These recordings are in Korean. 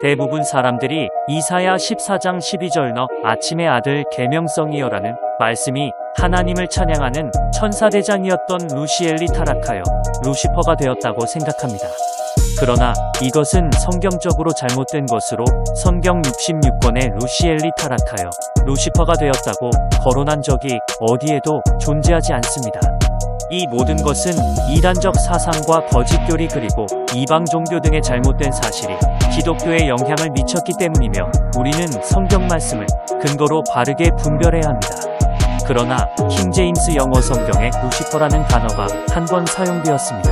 대부분 사람들이 이사야 14장 12절 너 아침의 아들 계명성이여라는 말씀이 하나님을 찬양하는 천사대장이었던 루시엘이 타락하여 루시퍼가 되었다고 생각합니다. 그러나 이것은 성경적으로 잘못된 것으로 성경 66권에 루시엘이 타락하여 루시퍼가 되었다고 거론한 적이 어디에도 존재하지 않습니다. 이 모든 것은 이단적 사상과 거짓교리 그리고 이방 종교 등의 잘못된 사실이 기독교에 영향을 미쳤기 때문이며 우리는 성경 말씀을 근거로 바르게 분별해야 합니다. 그러나 킹제임스 영어 성경에 루시퍼라는 단어가 한 번 사용되었습니다.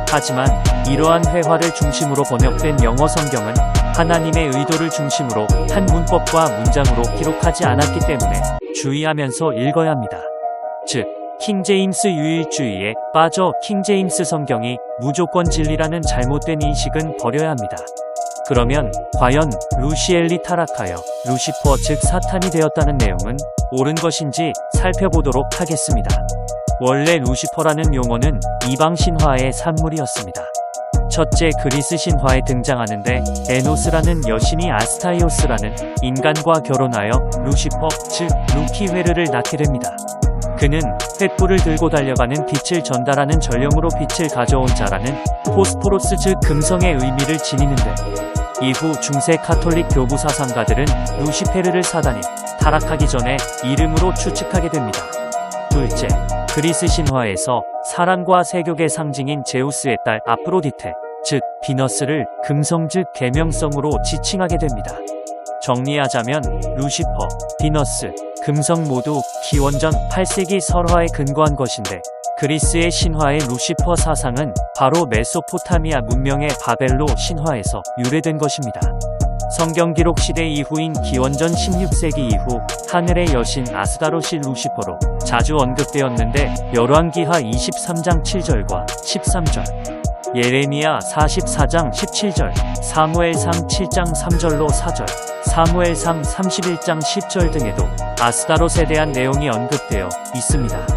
하지만 이러한 회화를 중심으로 번역된 영어 성경은 하나님의 의도를 중심으로 한 문법과 문장으로 기록하지 않았기 때문에 주의하면서 읽어야 합니다. 즉, 킹제임스 유일주의에 빠져 킹제임스 성경이 무조건 진리라는 잘못된 인식은 버려야 합니다. 그러면 과연 루시엘이 타락하여 루시퍼 즉 사탄이 되었다는 내용은 옳은 것인지 살펴보도록 하겠습니다. 원래 루시퍼라는 용어는 이방 신화의 산물이었습니다. 첫째 그리스 신화에 등장하는데 에노스라는 여신이 아스타이오스라는 인간과 결혼하여 루시퍼 즉 루키회르를 낳게 됩니다. 그는 횃불을 들고 달려가는 빛을 전달하는 전령으로 빛을 가져온 자라는 포스포로스 즉 금성의 의미를 지니는데 이후 중세 카톨릭 교부 사상가들은 루시페르를 사단이 타락하기 전에 이름으로 추측하게 됩니다. 둘째, 그리스 신화에서 사랑과 세욕의 상징인 제우스의 딸 아프로디테, 즉 비너스를 금성 즉 계명성으로 지칭하게 됩니다. 정리하자면 루시퍼, 비너스, 금성 모두 기원전 8세기 설화에 근거한 것인데 그리스의 신화의 루시퍼 사상은 바로 메소포타미아 문명의 바벨로 신화에서 유래된 것입니다. 성경 기록 시대 이후인 기원전 16세기 이후 하늘의 여신 아스다롯이 루시퍼로 자주 언급되었는데 열왕기하 23장 7절과 13절, 예레미야 44장 17절, 사무엘상 7장 3절로 4절, 사무엘상 31장 10절 등에도 아스다롯에 대한 내용이 언급되어 있습니다.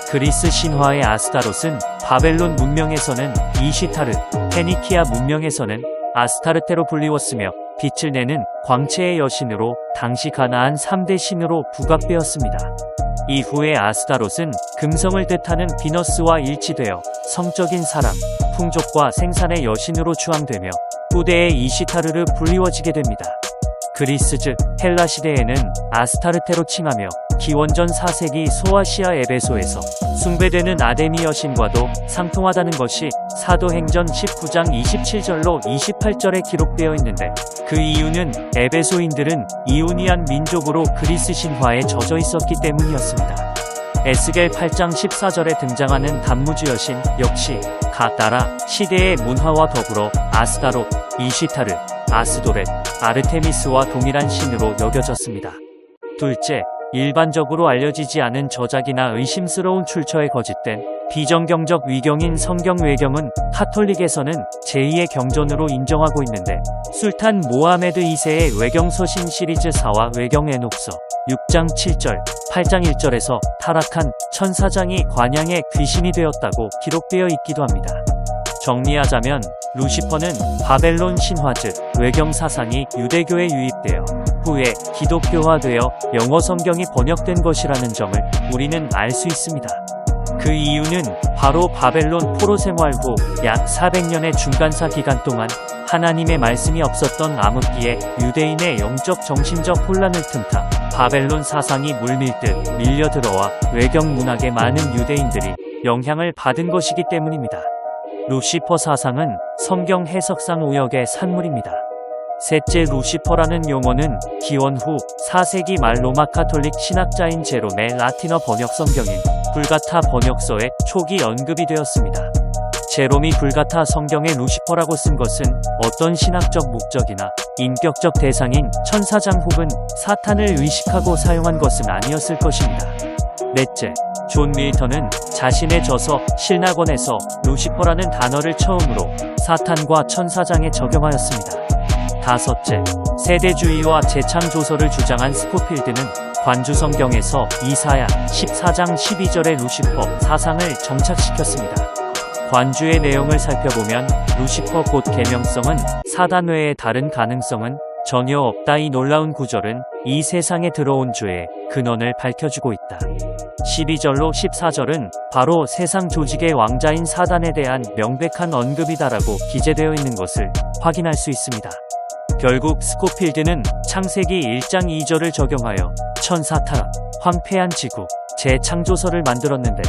그리스 신화의 아스다롯은 바벨론 문명에서는 이시타르, 페니키아 문명에서는 아스타르테로 불리웠으며 빛을 내는 광채의 여신으로 당시 가나안 3대 신으로 부각되었습니다. 이후에 아스다롯은 금성을 뜻하는 비너스와 일치되어 성적인 사랑, 풍족과 생산의 여신으로 추앙되며 후대에 이시타르로 불리워지게 됩니다. 그리스 즉 헬라 시대에는 아스타르테로 칭하며 기원전 4세기 소아시아 에베소에서 숭배되는 아데미 여신과도 상통하다는 것이 사도행전 19장 27절로 28절에 기록되어 있는데 그 이유는 에베소인들은 이오니안 민족으로 그리스 신화에 젖어 있었기 때문이었습니다. 에스겔 8장 14절에 등장하는 단무주 여신 역시 각 나라 시대의 문화와 더불어 아스다롯, 이시타르, 아스도렛, 아르테미스와 동일한 신으로 여겨졌습니다. 둘째, 일반적으로 알려지지 않은 저작이나 의심스러운 출처에 거짓된 비정경적 위경인 성경 외경은 카톨릭에서는 제2의 경전으로 인정하고 있는데 술탄 모하메드 2세의 외경서신 시리즈 4와 외경 에녹서 6장 7절, 8장 1절에서 타락한 천사장이 관양의 귀신이 되었다고 기록되어 있기도 합니다. 정리하자면 루시퍼는 바벨론 신화 즉 외경 사상이 유대교에 유입되어 후에 기독교화되어 영어 성경이 번역된 것이라는 점을 우리는 알 수 있습니다. 그 이유는 바로 바벨론 포로 생활 후 약 400년의 중간사 기간 동안 하나님의 말씀이 없었던 암흑기에 유대인의 영적 정신적 혼란을 틈타 바벨론 사상이 물밀듯 밀려들어와 외경 문학의 많은 유대인들이 영향을 받은 것이기 때문입니다. 루시퍼 사상은 성경 해석상 오역의 산물입니다. 셋째, 루시퍼라는 용어는 기원 후 4세기 말 로마 카톨릭 신학자인 제롬의 라틴어 번역 성경인 불가타 번역서에 초기 언급이 되었습니다. 제롬이 불가타 성경에 루시퍼라고 쓴 것은 어떤 신학적 목적이나 인격적 대상인 천사장 혹은 사탄을 의식하고 사용한 것은 아니었을 것입니다. 넷째, 존 밀턴은 자신의 저서 실낙원에서 루시퍼라는 단어를 처음으로 사탄과 천사장에 적용하였습니다. 다섯째, 세대주의와 재창조서를 주장한 스코필드는 관주성경에서 이사야 14장 12절의 루시퍼 사상을 정착시켰습니다. 관주의 내용을 살펴보면 루시퍼 곧 계명성은 사단 외에 다른 가능성은 전혀 없다. 이 놀라운 구절은 이 세상에 들어온 죄의 근원을 밝혀주고 있다. 12절로 14절은 바로 세상 조직의 왕자인 사단에 대한 명백한 언급이다라고 기재되어 있는 것을 확인할 수 있습니다. 결국 스코필드는 창세기 1장 2절을 적용하여 천사 타락, 황폐한 지구, 재창조설을 만들었는데,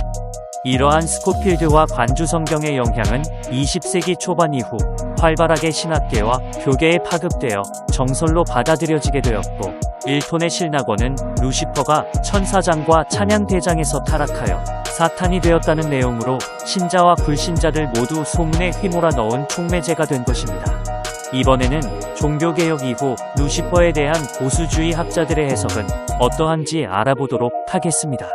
이러한 스코필드와 관주 성경의 영향은 20세기 초반 이후 활발하게 신학계와 교계에 파급되어 정설로 받아들여지게 되었고, 일톤의 신학원은 루시퍼가 천사장과 찬양대장에서 타락하여 사탄이 되었다는 내용으로 신자와 불신자들 모두 소문에 휘몰아 넣은 촉매제가 된 것입니다. 이번에는 종교개혁 이후 루시퍼에 대한 보수주의 학자들의 해석은 어떠한지 알아보도록 하겠습니다.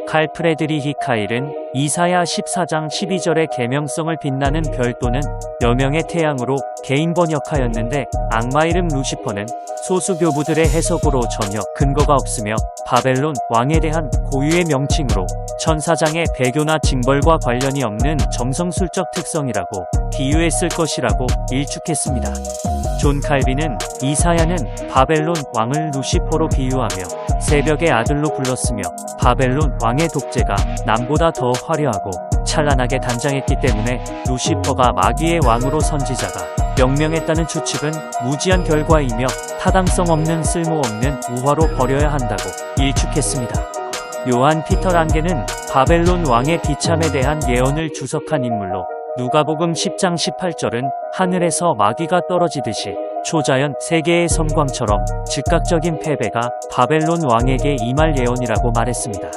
칼 프레드리히 카일은 이사야 14장 12절의 계명성을 빛나는 별 또는 여명의 태양으로 개인 번역하였는데, 악마 이름 루시퍼는 소수 교부들의 해석으로 전혀 근거가 없으며 바벨론 왕에 대한 고유의 명칭으로 천사장의 배교나 징벌과 관련이 없는 점성술적 특성이라고 비유했을 것이라고 일축했습니다. 존 칼빈은 이사야는 바벨론 왕을 루시퍼로 비유하며 새벽의 아들로 불렀으며 바벨론 왕의 독재가 남보다 더 화려하고 찬란하게 단장했기 때문에 루시퍼가 마귀의 왕으로 선지자가 명명했다는 추측은 무지한 결과이며 타당성 없는 쓸모없는 우화로 버려야 한다고 일축했습니다. 요한 피터 랑게는 바벨론 왕의 비참에 대한 예언을 주석한 인물로 누가복음 10장 18절은 하늘에서 마귀가 떨어지듯이 초자연 세계의 섬광처럼 즉각적인 패배가 바벨론 왕에게 임할 예언이라고 말했습니다.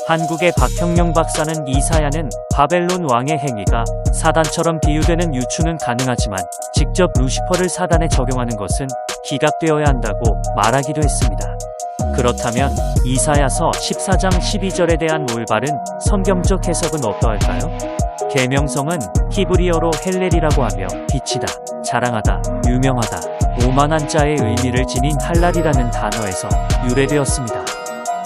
한국의 박형령 박사는 이사야는 바벨론 왕의 행위가 사단처럼 비유되는 유추는 가능하지만 직접 루시퍼를 사단에 적용하는 것은 기각되어야 한다고 말하기도 했습니다. 그렇다면 이사야서 14장 12절에 대한 올바른 성경적 해석은 어떠할까요? 계명성은 히브리어로 헬렐이라고 하며 빛이다, 자랑하다, 유명하다, 오만한 자의 의미를 지닌 할랄이라는 단어에서 유래되었습니다.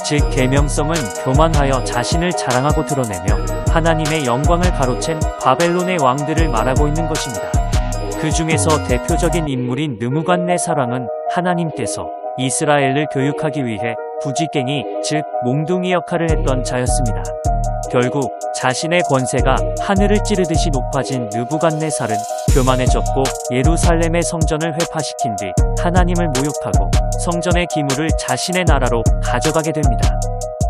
즉 계명성은 교만하여 자신을 자랑하고 드러내며 하나님의 영광을 가로챈 바벨론의 왕들을 말하고 있는 것입니다. 그 중에서 대표적인 인물인 느부갓네살왕은 하나님께서 이스라엘을 교육하기 위해 부지깽이, 즉 몽둥이 역할을 했던 자였습니다. 결국 자신의 권세가 하늘을 찌르듯이 높아진 느부갓네살은 교만해졌고 예루살렘의 성전을 회파시킨 뒤 하나님을 모욕하고 성전의 기물을 자신의 나라로 가져가게 됩니다.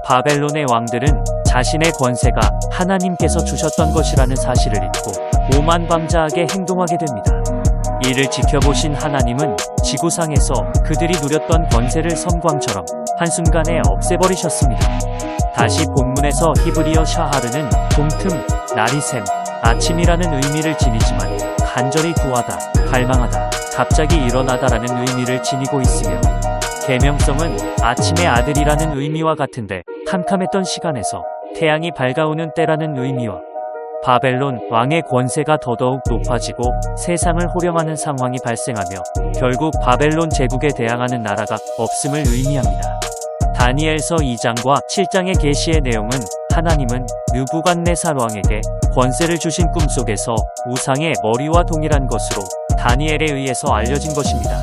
바벨론의 왕들은 자신의 권세가 하나님께서 주셨던 것이라는 사실을 잊고 오만방자하게 행동하게 됩니다. 이를 지켜보신 하나님은 지구상에서 그들이 누렸던 권세를 섬광처럼 한순간에 없애버리셨습니다. 다시 본문에서 히브리어 샤하르는 동틈, 나리샘, 아침이라는 의미를 지니지만 간절히 구하다, 갈망하다, 갑자기 일어나다라는 의미를 지니고 있으며, 계명성은 아침의 아들이라는 의미와 같은데 캄캄했던 시간에서 태양이 밝아오는 때라는 의미와 바벨론 왕의 권세가 더더욱 높아지고 세상을 호령하는 상황이 발생하며 결국 바벨론 제국에 대항하는 나라가 없음을 의미합니다. 다니엘서 2장과 7장의 계시의 내용은 하나님은 느부갓네살 왕에게 권세를 주신 꿈속에서 우상의 머리와 동일한 것으로 다니엘에 의해서 알려진 것입니다.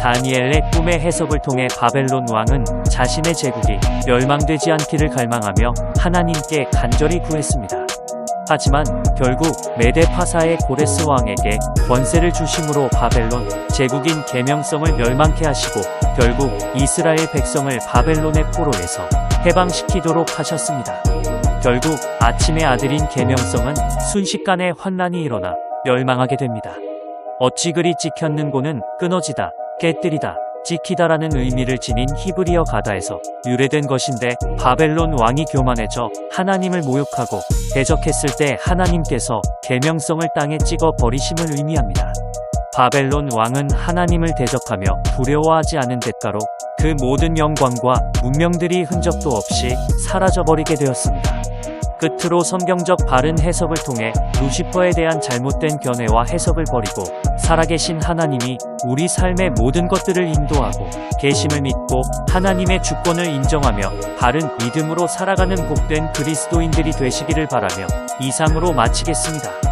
다니엘의 꿈의 해석을 통해 바벨론 왕은 자신의 제국이 멸망되지 않기를 갈망하며 하나님께 간절히 구했습니다. 하지만 결국 메데파사의 고레스 왕에게 권세를 주심으로 바벨론 제국인 계명성을 멸망케 하시고 결국 이스라엘 백성을 바벨론의 포로에서 해방시키도록 하셨습니다. 결국 아침의 아들인 계명성은 순식간에 환난이 일어나 멸망하게 됩니다. 어찌 그리 찍혔는고는 끊어지다, 깨뜨리다, 찍히다라는 의미를 지닌 히브리어 가다에서 유래된 것인데, 바벨론 왕이 교만해져 하나님을 모욕하고 대적했을 때 하나님께서 계명성을 땅에 찍어 버리심을 의미합니다. 바벨론 왕은 하나님을 대적하며 두려워하지 않은 대가로 그 모든 영광과 문명들이 흔적도 없이 사라져버리게 되었습니다. 끝으로 성경적 바른 해석을 통해 루시퍼에 대한 잘못된 견해와 해석을 버리고 살아계신 하나님이 우리 삶의 모든 것들을 인도하고 계심을 믿고 하나님의 주권을 인정하며 바른 믿음으로 살아가는 복된 그리스도인들이 되시기를 바라며 이상으로 마치겠습니다.